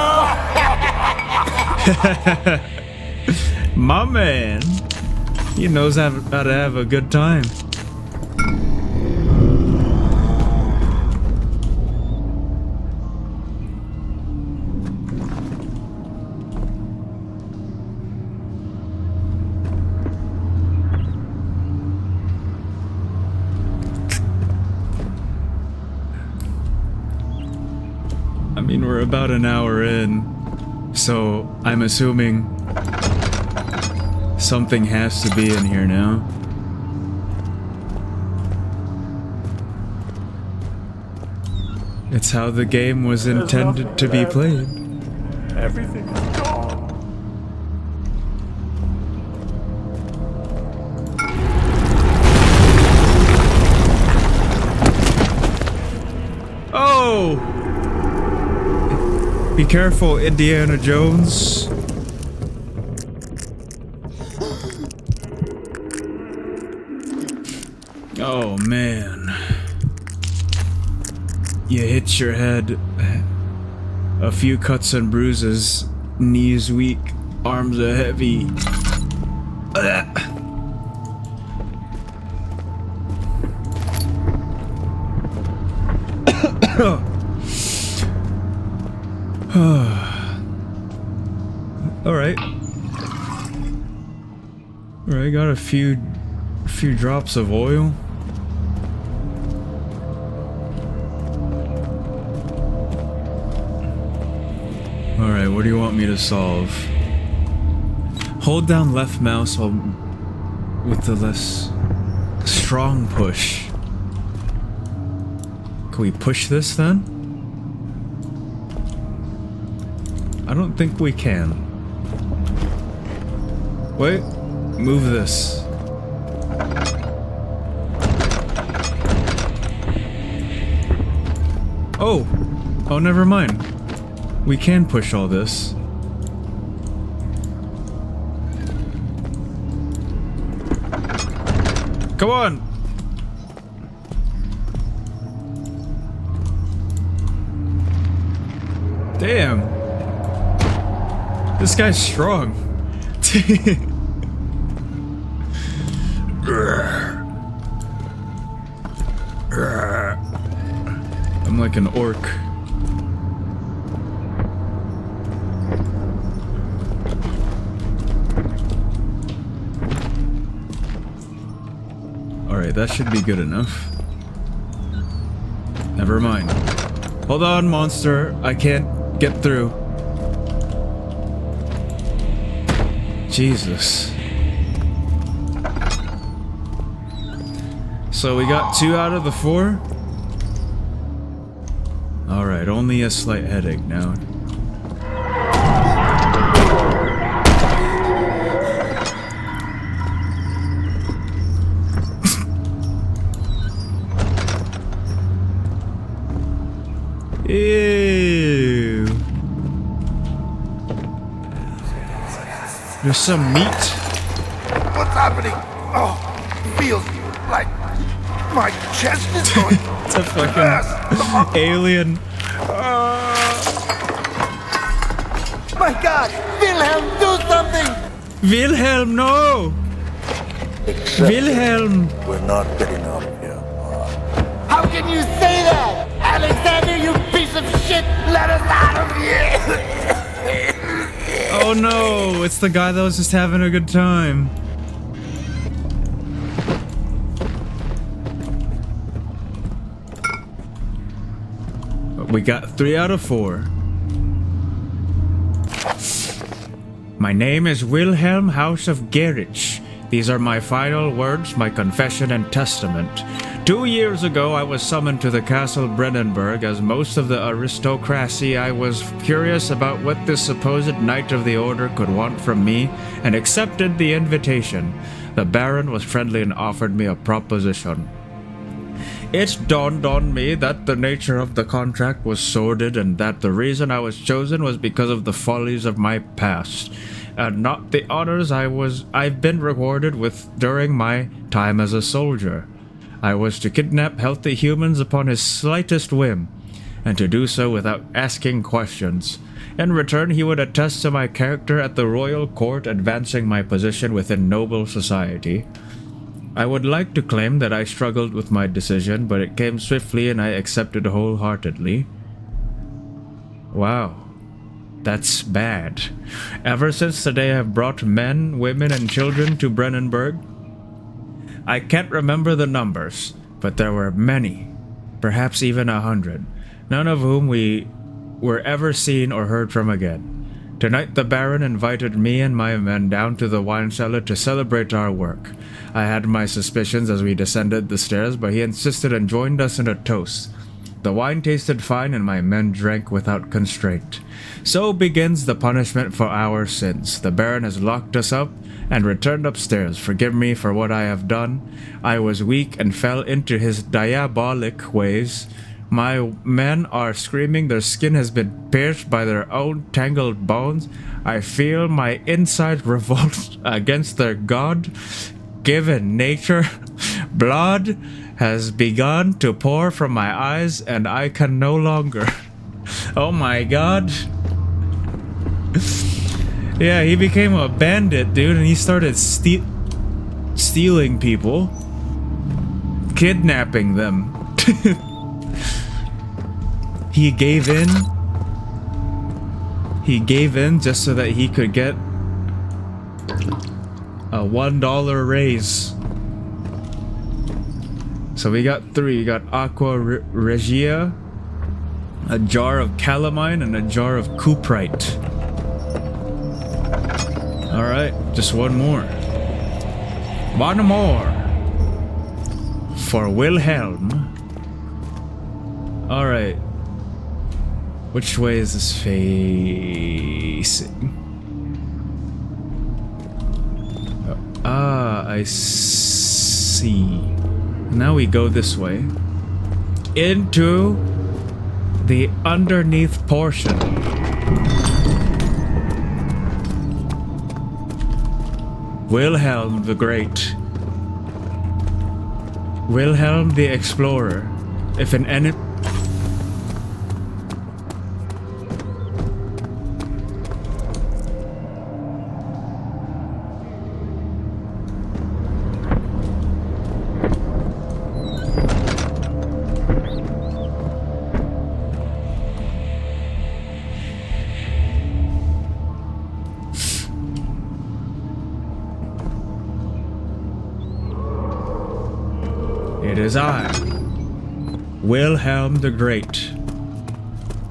B: My man. He knows how to have a good time. I mean, we're about an hour in, so I'm assuming something has to be in here now. It's how the game was intended to be played.
E: Everything is gone.
B: Oh! Be careful, Indiana Jones. Oh man. You hit your head. A few cuts and bruises. Knees weak. Arms are heavy. Alright. Alright, got a few drops of oil. Alright, what do you want me to solve? Hold down left mouse while with the less strong push. Can we push this then? I don't think we can. Wait, move this. Oh, never mind. We can push all this. Come on! Damn. This guy's strong. I'm like an orc. Alright, that should be good enough. Never mind. Hold on, monster. I can't get through. Jesus. So we got 2 out of the 4? Alright, only a slight headache now. Ew. There's some meat.
E: What's happening? Oh, feels like my chest is going.
B: It's a fucking alien.
F: My God! Wilhelm, do something!
B: Wilhelm, no! Wilhelm!
E: We're not getting out of here.
F: How can you say that? Alexander, you piece of shit! Let us out of here!
B: Oh no, it's the guy that was just having a good time. We got 3 out of 4. My name is Wilhelm House of Gerich. These are my final words, my confession and testament. 2 years ago, I was summoned to the Castle Brennenburg. As most of the aristocracy, I was curious about what this supposed Knight of the Order could want from me, and accepted the invitation. The Baron was friendly and offered me a proposition. It dawned on me that the nature of the contract was sordid, and that the reason I was chosen was because of the follies of my past, and not the honors I've been rewarded with during my time as a soldier. I was to kidnap healthy humans upon his slightest whim, and to do so without asking questions. In return, he would attest to my character at the royal court, advancing my position within noble society. I would like to claim that I struggled with my decision, but it came swiftly and I accepted wholeheartedly. Wow. That's bad. Ever since the day I've brought men, women, and children to Brennenburg, I can't remember the numbers, but there were many, perhaps even 100, none of whom we were ever seen or heard from again. Tonight the Baron invited me and my men down to the wine cellar to celebrate our work. I had my suspicions as we descended the stairs, but he insisted and joined us in a toast. The wine tasted fine and my men drank without constraint. So begins the punishment for our sins. The Baron has locked us up and returned upstairs. Forgive me for what I have done. I was weak and fell into his diabolic ways. My men are screaming, their skin has been pierced by their own tangled bones. I feel my insides revolt against their God-given nature. Blood has begun to pour from my eyes and I can no longer. Oh my God. Yeah, he became a bandit, dude, and he started stealing people, kidnapping them. He gave in. He gave in just so that he could get a $1 raise. So we got 3. We got Aqua Regia, a jar of calamine, and a jar of cuprite. Alright, just one more. One more. For Wilhelm. Alright. Which way is this facing? Ah, I see. Now we go this way. Into the underneath portion. Wilhelm the Great. Wilhelm the Explorer. If an enemy... It is I. Wilhelm the Great.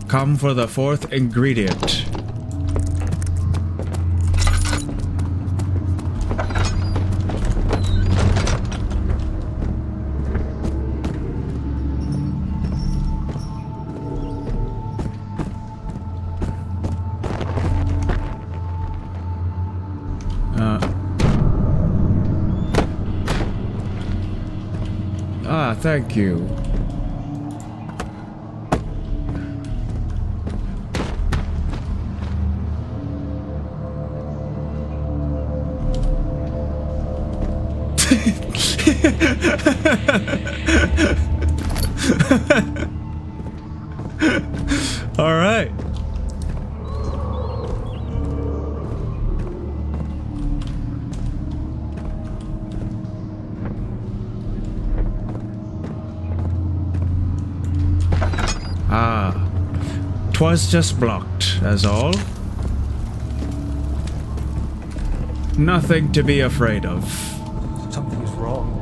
B: Come for the fourth ingredient. Thank you. All right. Ah, 'twas just blocked, as all. Nothing to be afraid of.
C: Something's wrong.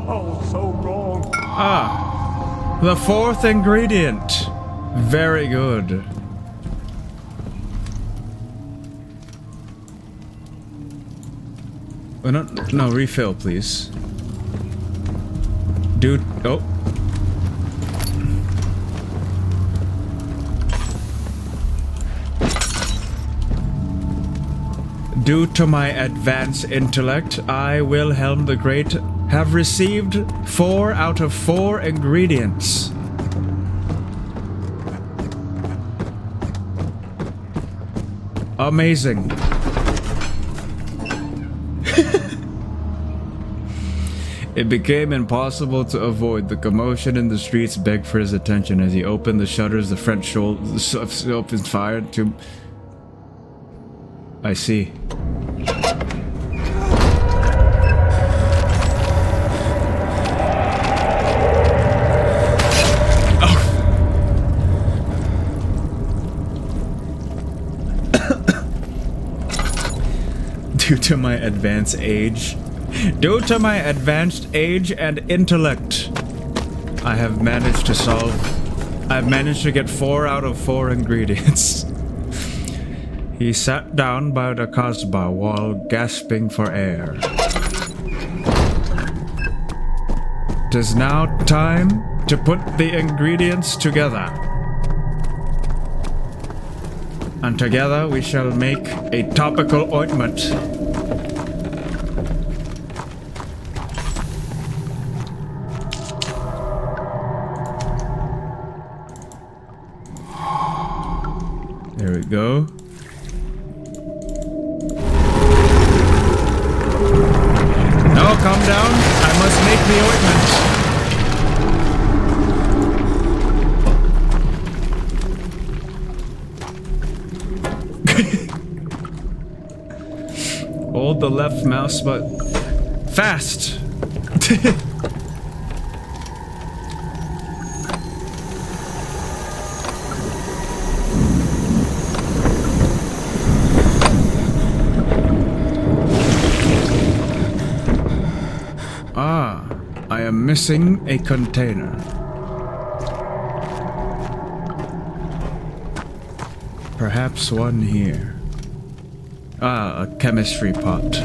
C: Oh, so wrong.
B: Ah, the fourth ingredient. Very good. No, refill, please. Dude, oh. Due to my advanced intellect, I, Wilhelm the Great, have received 4 out of 4 ingredients. Amazing. It became impossible to avoid. The commotion in the streets begged for his attention. As he opened the shutters, the French soldiers opened fire to... I see. Due to my advanced age and intellect, I've managed to get 4 out of 4 ingredients. He sat down by the Kasbah while gasping for air. It is now time to put the ingredients together. And together we shall make a topical ointment. There we go. No, calm down. I must make the ointment. Hold the left mouse button. Fast! I am missing a container. Perhaps one here. Ah, a chemistry pot.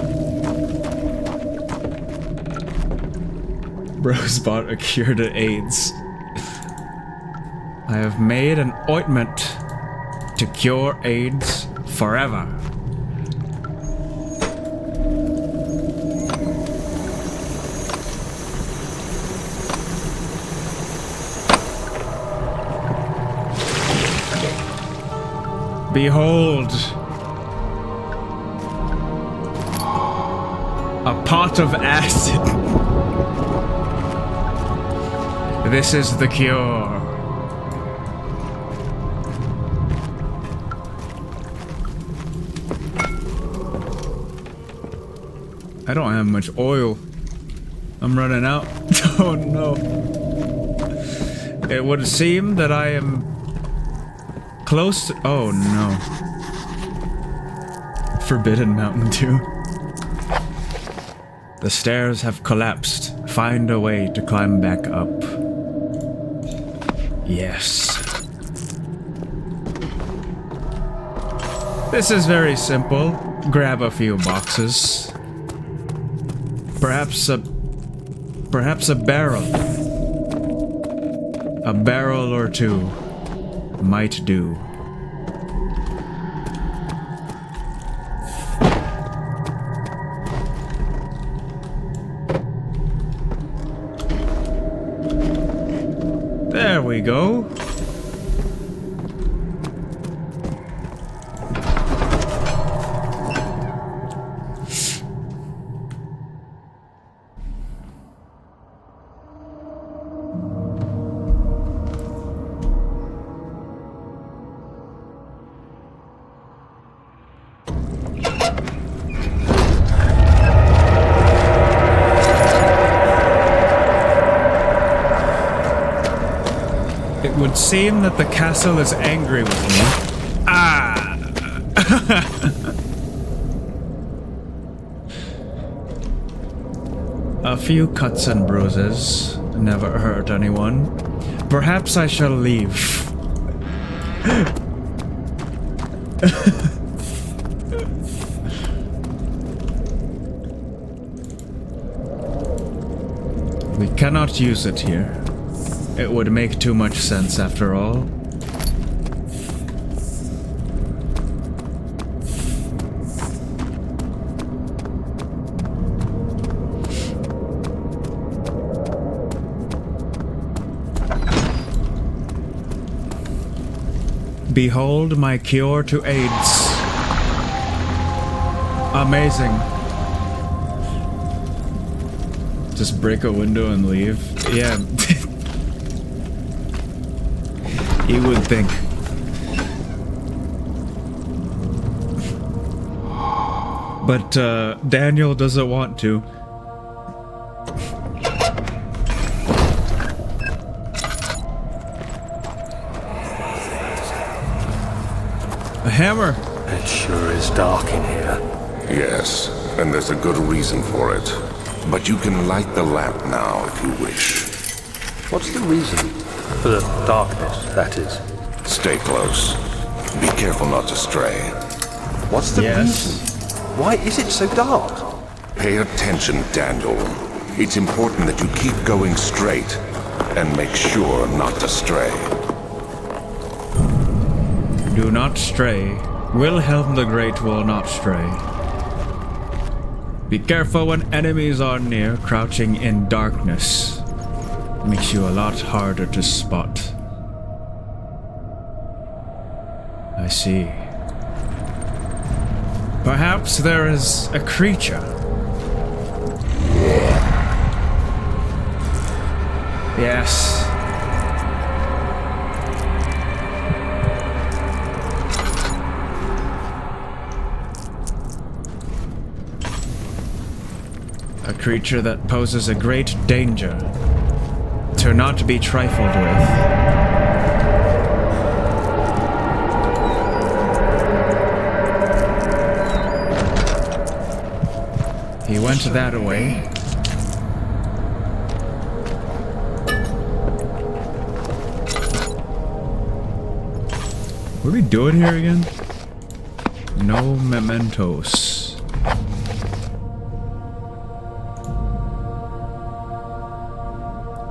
B: Bros bought a cure to AIDS. I have made an ointment to cure AIDS forever. Behold, a pot of acid. This is the cure. I don't have much oil. I'm running out. Oh no. It would seem that I am close to... Oh no. Forbidden Mountain Dew. The stairs have collapsed. Find a way to climb back up. Yes. This is very simple. Grab a few boxes. Perhaps a barrel. A barrel or two might do. There we go. It would seem that the castle is angry with me. Ah! A few cuts and bruises never hurt anyone. Perhaps I shall leave. We cannot use it here. It would make too much sense after all. Behold my cure to AIDS. Amazing. Just break a window and leave? Yeah. You would think. But Daniel doesn't want to. A hammer.
C: It sure is dark in here.
D: Yes, and there's a good reason for it. But you can light the lamp now if you wish.
C: What's the reason? For the darkness, that is.
D: Stay close. Be careful not to stray.
C: What's the
B: Yes.
C: reason? Why is it so dark?
D: Pay attention, Daniel. It's important that you keep going straight and make sure not to stray.
B: Do not stray. Wilhelm the Great will not stray. Be careful when enemies are near, crouching in darkness. Makes you a lot harder to spot. I see. Perhaps there is a creature. Yes. A creature that poses a great danger to not be trifled with. He went that way. What are we doing here again? No mementos.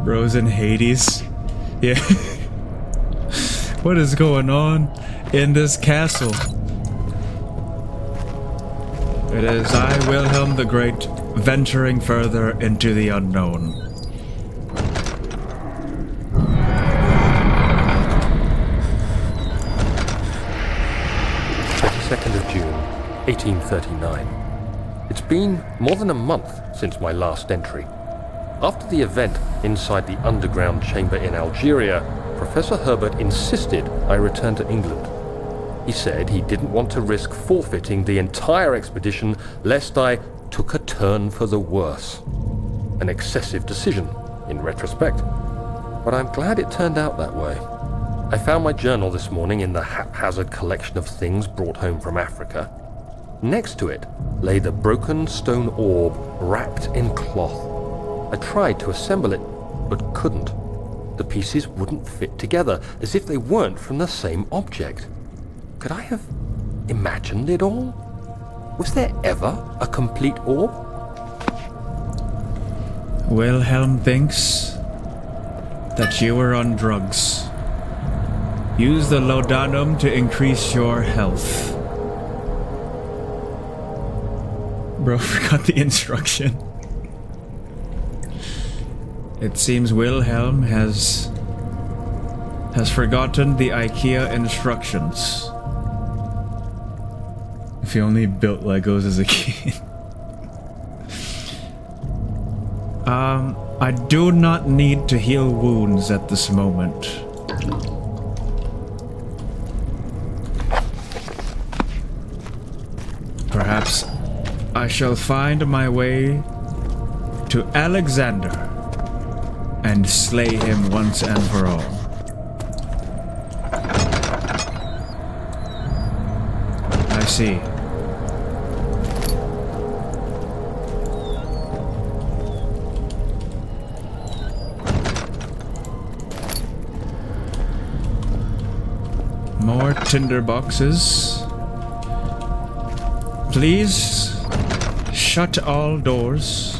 B: Bros in Hades. Yeah. What is going on in this castle? It is I, Wilhelm the Great, venturing further into the unknown.
C: June 1839. It's been more than a month since my last entry. After the event inside the underground chamber in Algeria, Professor Herbert insisted I return to England. He said he didn't want to risk forfeiting the entire expedition lest I took a turn for the worse. An excessive decision, in retrospect. But I'm glad it turned out that way. I found my journal this morning in the haphazard collection of things brought home from Africa. Next to it lay the broken stone orb wrapped in cloth. I tried to assemble it, but couldn't. the pieces wouldn't fit together, as if they weren't from the same object. Could I have imagined it all? Was there ever a complete orb?
B: Wilhelm thinks that you were on drugs. Use the laudanum to increase your health. Bro, forgot the instruction. It seems Wilhelm has forgotten the IKEA instructions. If he only built Legos as a kid. I do not need to heal wounds at this moment. Perhaps I shall find my way to Alexander and slay him once and for all. I see. More tinder boxes. Please shut all doors.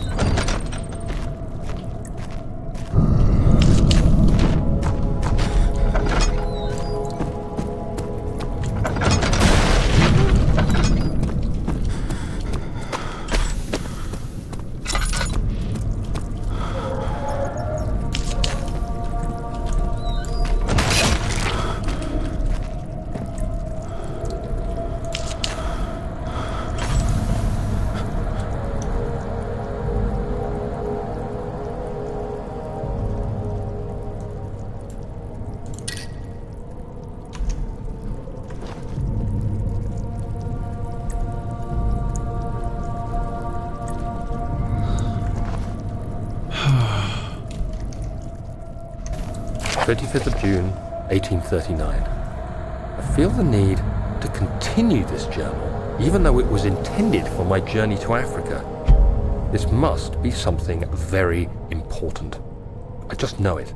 C: June 1839. I feel the need to continue this journal, even though it was intended for my journey to Africa. This must be something very important. I just know it.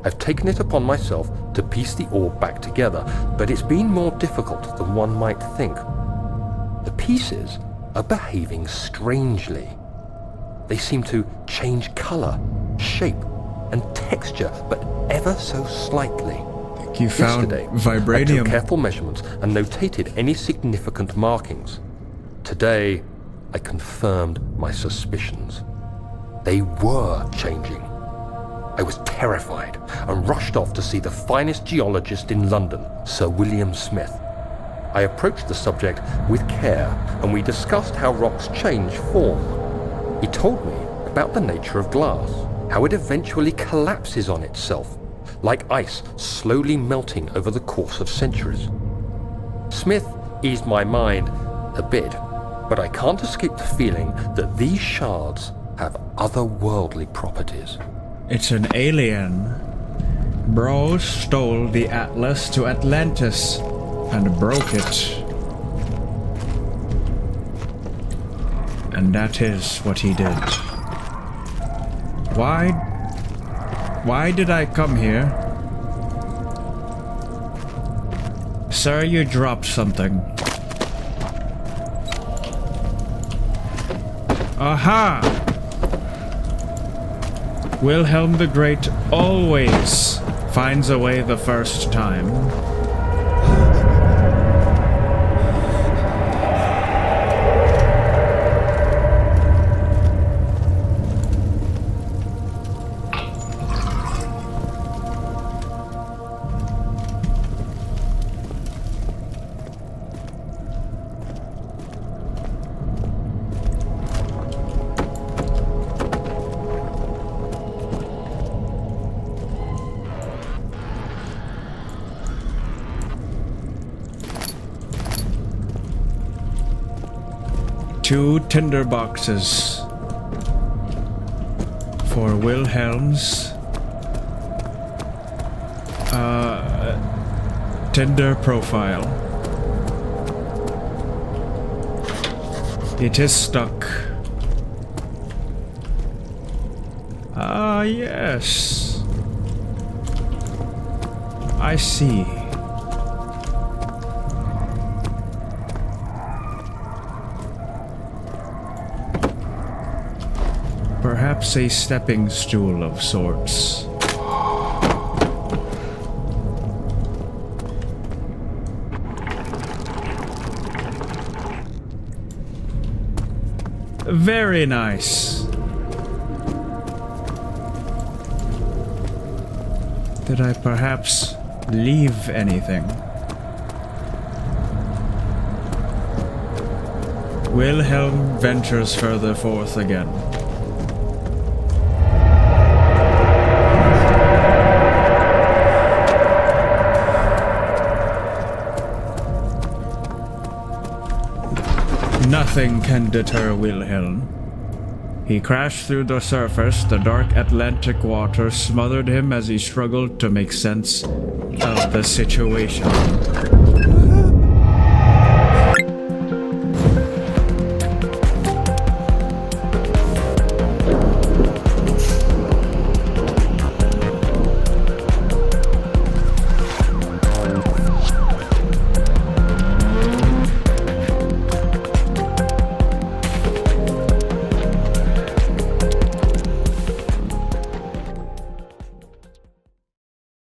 C: I've taken it upon myself to piece the orb back together, but it's been more difficult than one might think. The pieces are behaving strangely. They seem to change color, shape, and texture, but ever so slightly.
B: You found
C: Yesterday,
B: vibranium.
C: I took careful measurements and notated any significant markings. Today, I confirmed my suspicions. They were changing. I was terrified and rushed off to see the finest geologist in London, Sir William Smith. I approached the subject with care, and we discussed how rocks change form. He told me about the nature of glass, how it eventually collapses on itself, like ice slowly melting over the course of centuries. Smith eased my mind a bit, but I can't escape the feeling that these shards have otherworldly properties.
B: It's an alien. Bro stole the atlas to Atlantis and broke it. And that is what he did. Why did I come here? Sir, you dropped something. Aha! Wilhelm the Great always finds a way the first time. Two tinder boxes for Wilhelm's Tinder profile. It is stuck. Ah, yes. I see. Perhaps a stepping stool of sorts. Very nice. Did I perhaps leave anything? Wilhelm ventures further forth again. Nothing can deter Wilhelm. He crashed through the surface. The dark Atlantic water smothered him as he struggled to make sense of the situation.